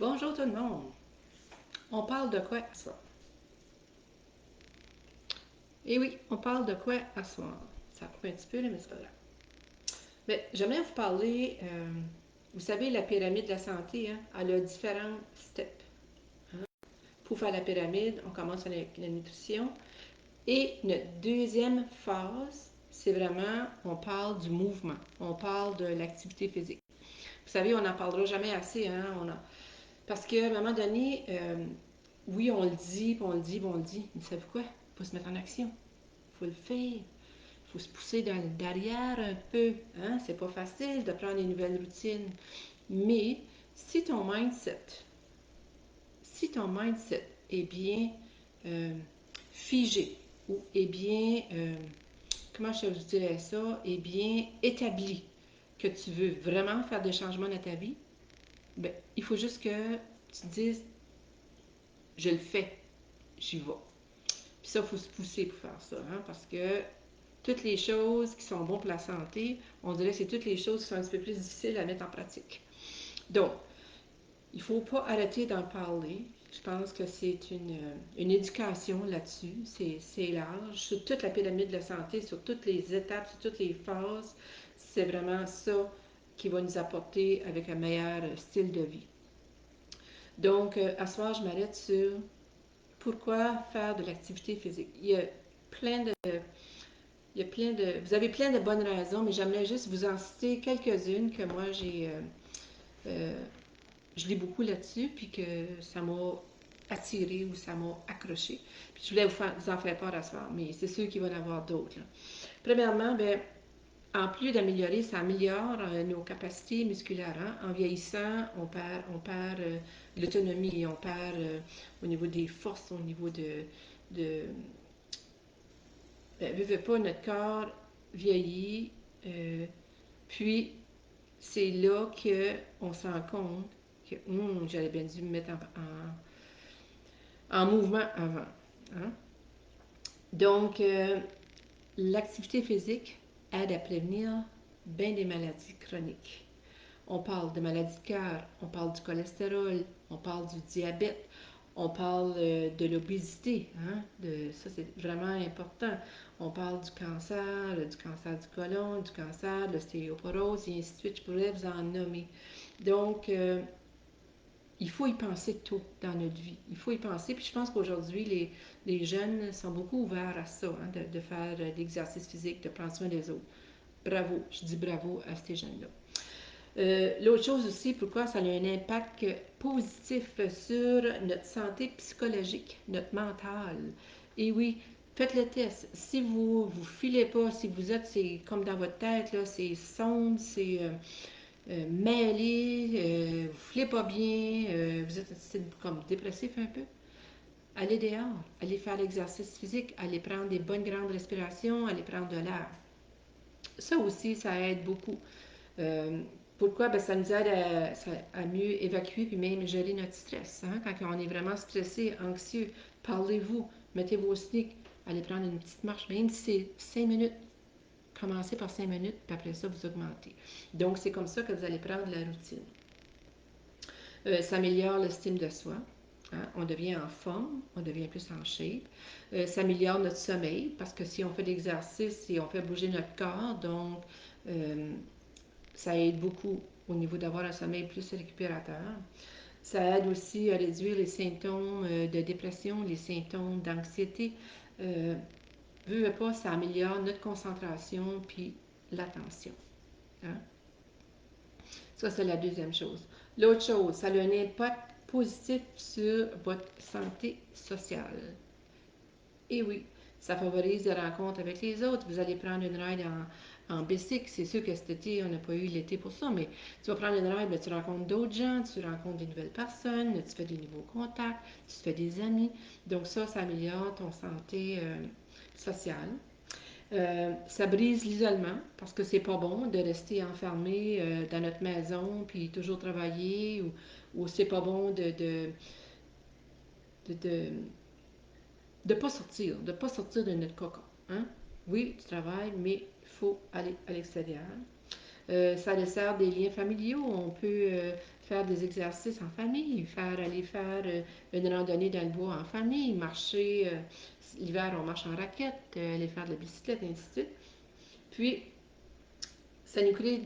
Bonjour tout le monde. On parle de quoi à soir? Eh oui, on parle de quoi à soir? Ça coupe un petit peu, là, mais c'est pas grave. Mais j'aimerais vous parler, vous savez, la pyramide de la santé, hein, elle a différents steps. Hein. Pour faire la pyramide, on commence avec la nutrition. Et notre deuxième phase, c'est vraiment, on parle du mouvement. On parle de l'activité physique. Vous savez, on n'en parlera jamais assez, hein? Parce qu'à un moment donné, oui, on le dit, puis on le dit, puis on le dit. Mais savez-vous quoi? Il faut se mettre en action. Il faut le faire. Il faut se pousser derrière un peu. Hein? C'est pas facile de prendre une nouvelle routine. Mais si ton mindset, si ton mindset est bien euh, figé ou est bien, comment je vous dirais ça, est bien établi, que tu veux vraiment faire des changements dans ta vie, ben, il faut juste que tu te dises, je le fais, j'y vais. Puis ça, il faut se pousser pour faire ça, hein, parce que toutes les choses qui sont bonnes pour la santé, on dirait que c'est toutes les choses qui sont un petit peu plus difficiles à mettre en pratique. Donc, il ne faut pas arrêter d'en parler. Je pense que c'est une éducation là-dessus. C'est large. Sur toute la pyramide de la santé, sur toutes les étapes, sur toutes les phases, c'est vraiment ça qui va nous apporter avec un meilleur style de vie. Donc, à ce soir, je m'arrête sur pourquoi faire de l'activité physique. Plein de, vous avez plein de bonnes raisons, mais j'aimerais juste vous en citer quelques-unes que moi euh, je lis beaucoup là-dessus, puis que ça m'a attiré ou ça m'a accroché. Puis je voulais vous en faire part à ce soir, mais c'est sûr qu'il va y en avoir d'autres. Premièrement, ben, en plus d'améliorer, ça améliore nos capacités musculaires. Hein. En vieillissant, on perd l'autonomie, on perd au niveau des forces, au niveau de veut pas, notre corps vieillit, puis c'est là qu'on se rend compte que j'aurais bien dû me mettre en mouvement avant. Hein? Donc, l'activité physique aide à prévenir bien des maladies chroniques. On parle de maladies de cœur, on parle du cholestérol, on parle du diabète, on parle de l'obésité. Hein? Ça, c'est vraiment important. On parle du cancer du côlon, du cancer, de l'ostéoporose, et ainsi de suite. Je pourrais vous en nommer. Donc, il faut y penser tôt dans notre vie. Il faut y penser. Puis je pense qu'aujourd'hui, les jeunes sont beaucoup ouverts à ça, hein, de faire de l'exercice physique, de prendre soin des autres. Bravo. Je dis bravo à ces jeunes-là. L'autre chose aussi, pourquoi ça a un impact positif sur notre santé psychologique, notre mental. Et oui, faites le test. Si vous ne filez pas, si vous êtes comme dans votre tête, là, c'est sombre, c'est mêlé, vous ne filez pas bien, vous êtes comme dépressif un peu, allez dehors, allez faire l'exercice physique, allez prendre des bonnes grandes respirations, allez prendre de l'air. Ça aussi, ça aide beaucoup. Euh, Pourquoi? Ben, ça nous aide à mieux évacuer puis même gérer notre stress. Hein? Quand on est vraiment stressé, anxieux, parlez-vous, mettez vos sneaks, allez prendre une petite marche, même si c'est 5 minutes. Commencez par 5 minutes, puis après ça, vous augmentez. Donc, c'est comme ça que vous allez prendre la routine. Ça améliore l'estime de soi. Hein? On devient en forme, on devient plus en shape. Ça améliore notre sommeil parce que si on fait de l'exercice et on fait bouger notre corps, donc euh, ça aide beaucoup au niveau d'avoir un sommeil plus récupérateur. Ça aide aussi à réduire les symptômes de dépression, les symptômes d'anxiété. Euh, Veut pas, ça améliore notre concentration puis l'attention. Hein? Ça, c'est la deuxième chose. L'autre chose, ça a un impact positif sur votre santé sociale. Et oui, ça favorise les rencontres avec les autres. Vous allez prendre une ride en bicycle. C'est sûr que cet été, on n'a pas eu l'été pour ça, mais tu vas prendre une ride, ben, tu rencontres d'autres gens, tu rencontres des nouvelles personnes, tu fais des nouveaux contacts, tu fais des amis. Donc ça améliore ton santé sociale. Ça brise l'isolement parce que c'est pas bon de rester enfermé dans notre maison puis toujours travailler ou c'est pas bon de, de, de pas sortir de notre cocon. Hein? Oui, tu travailles, mais il faut aller à l'extérieur. Ça dessert des liens familiaux. On peut faire des exercices en famille, aller faire une randonnée dans le bois en famille, marcher. L'hiver, on marche en raquette, aller faire de la bicyclette, et ainsi de suite. Puis, ça nous crée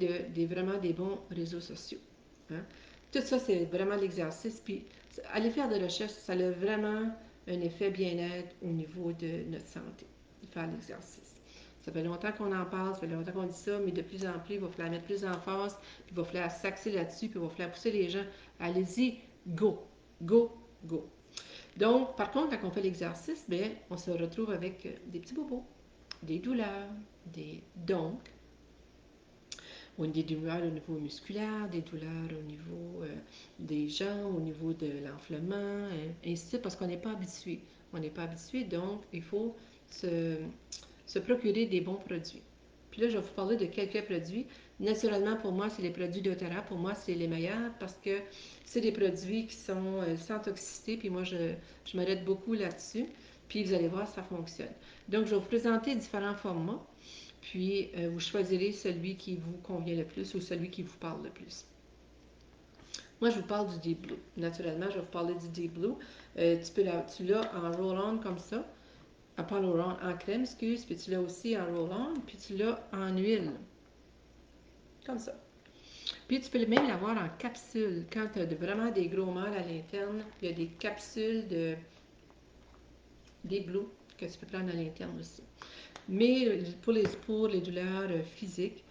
vraiment des bons réseaux sociaux. Hein? Tout ça, c'est vraiment l'exercice. Puis, aller faire des recherches, ça a vraiment un effet bien-être au niveau de notre santé, de faire l'exercice. Ça fait longtemps qu'on en parle, ça fait longtemps qu'on dit ça, mais de plus en plus, il va falloir mettre plus en force, puis il va falloir s'axer là-dessus, puis il va falloir pousser les gens. Allez-y, go, go, go. Donc, par contre, quand on fait l'exercice, bien, on se retrouve avec des petits bobos, des douleurs, donc, des douleurs au niveau musculaire, des douleurs au niveau des jambes, au niveau de l'enflement, et ainsi de suite, parce qu'on n'est pas habitué. On n'est pas habitué, donc il faut se procurer des bons produits. Puis là, je vais vous parler de quelques produits. Naturellement, pour moi, c'est les produits doTERRA. Pour moi, c'est les meilleurs parce que c'est des produits qui sont sans toxicité. Puis moi, je m'arrête beaucoup là-dessus. Puis vous allez voir, ça fonctionne. Donc, je vais vous présenter différents formats. Puis, vous choisirez celui qui vous convient le plus ou celui qui vous parle le plus. Moi, je vous parle du Deep Blue. Naturellement, je vais vous parler du Deep Blue. Tu l'as en roll-on comme ça. Pas en roll-on, en crème, excuse. Puis tu l'as aussi en roll-on. Puis tu l'as en huile. Comme ça. Puis tu peux même l'avoir en capsule. Quand tu as vraiment des gros mal à l'interne, il y a des capsules Deep Blue que tu peux prendre à l'interne aussi. Mais pour les douleurs physiques,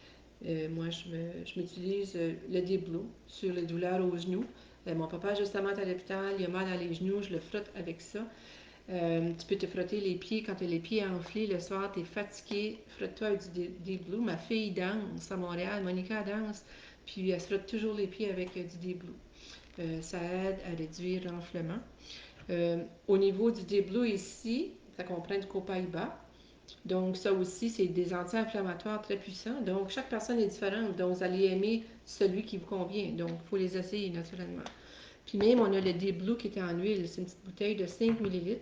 moi, je m'utilise le Deep Blue sur les douleurs aux genoux. Mon papa, justement, est à l'hôpital, il a mal à les genoux, je le frotte avec ça. Tu peux te frotter les pieds quand tu as les pieds enflés le soir, tu es fatigué, frotte-toi avec du Deep Blue. Ma fille danse à Montréal, Monica danse, puis elle se frotte toujours les pieds avec du Deep Blue. Ça aide à réduire l'enflement. Au niveau du Deep Blue ici, ça comprend du copaïba. Donc, ça aussi, c'est des anti-inflammatoires très puissants. Donc, chaque personne est différente. Donc, vous allez aimer celui qui vous convient. Donc, il faut les essayer naturellement. Puis même, on a le Deep Blue qui est en huile. C'est une petite bouteille de 5 ml.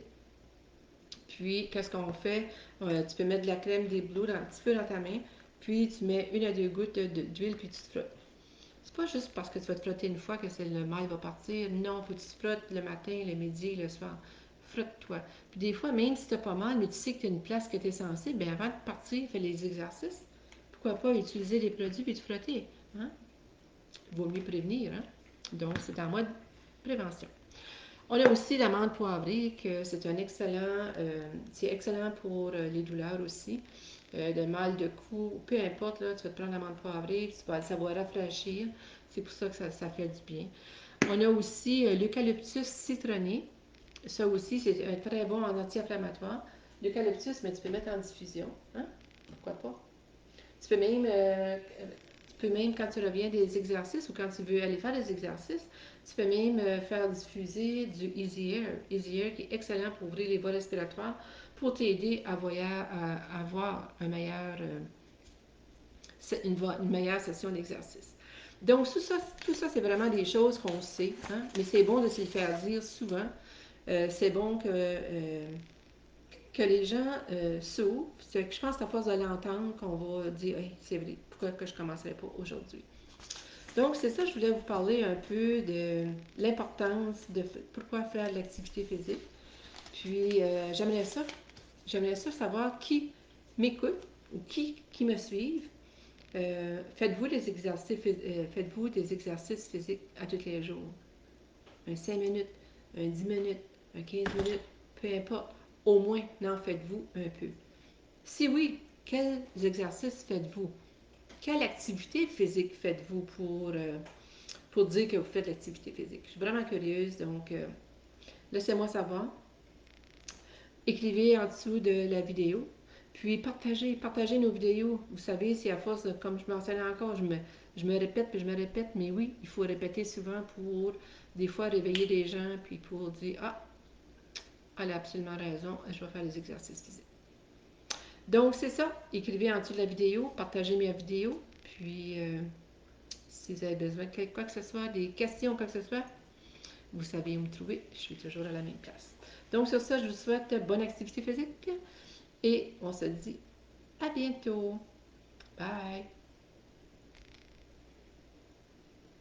Puis, qu'est-ce qu'on fait? Tu peux mettre de la crème Deep Blue un petit peu dans ta main. Puis, tu mets 1 à 2 gouttes d'huile, puis tu te frottes. C'est pas juste parce que tu vas te frotter une fois que le mal va partir. Non, il faut que tu te frottes le matin, le midi, le soir. Frotte-toi. Puis des fois, même si tu n'as pas mal, mais tu sais que tu as une place que tu es censé, bien avant de partir, fais les exercices. Pourquoi pas utiliser les produits puis te frotter? Hein? Vaut mieux prévenir. Hein? Donc, c'est en mode prévention. On a aussi l'amande poivrée, que c'est un excellent, c'est excellent pour les douleurs aussi. Le mal de cou, peu importe, là, tu vas te prendre l'amande poivrée, ça va rafraîchir. C'est pour ça que ça fait du bien. On a aussi l'eucalyptus citronné. Ça aussi, c'est un très bon anti-inflammatoire. L'eucalyptus, mais tu peux mettre en diffusion. Hein? Pourquoi pas? Tu peux même, quand tu reviens des exercices ou quand tu veux aller faire des exercices, tu peux même faire diffuser du Easy Air. Easy Air qui est excellent pour ouvrir les voies respiratoires pour t'aider à avoir une meilleure session d'exercice. Donc, tout ça c'est vraiment des choses qu'on sait, hein? Mais c'est bon de se le faire dire souvent. C'est bon que les gens s'ouvrent. Je pense qu'à force de l'entendre, qu'on va dire hey, c'est vrai, pourquoi que je ne commencerais pas aujourd'hui? Donc, c'est ça, je voulais vous parler un peu de l'importance de pourquoi faire de l'activité physique. Puis, j'aimerais ça savoir qui m'écoute ou qui me suivent. Faites-vous des exercices physiques à tous les jours? Un 5 minutes, un 10 minutes, un 15 minutes, peu importe. Au moins, n'en faites-vous un peu. Si oui, quels exercices faites-vous? Quelle activité physique faites-vous pour dire que vous faites l'activité physique? Je suis vraiment curieuse, donc laissez-moi savoir. Écrivez en dessous de la vidéo. Puis partagez nos vidéos. Vous savez, c'est à force, comme je mentionne encore, je me répète puis je me répète, mais oui, il faut répéter souvent pour des fois réveiller des gens puis pour dire ah, elle a absolument raison, je vais faire les exercices physiques. Donc, c'est ça. Écrivez en dessous de la vidéo, partagez mes vidéos. Puis, si vous avez besoin de quoi que ce soit, des questions, quoi que ce soit, vous savez où me trouver. Je suis toujours à la même place. Donc, sur ça, je vous souhaite bonne activité physique et on se dit à bientôt. Bye!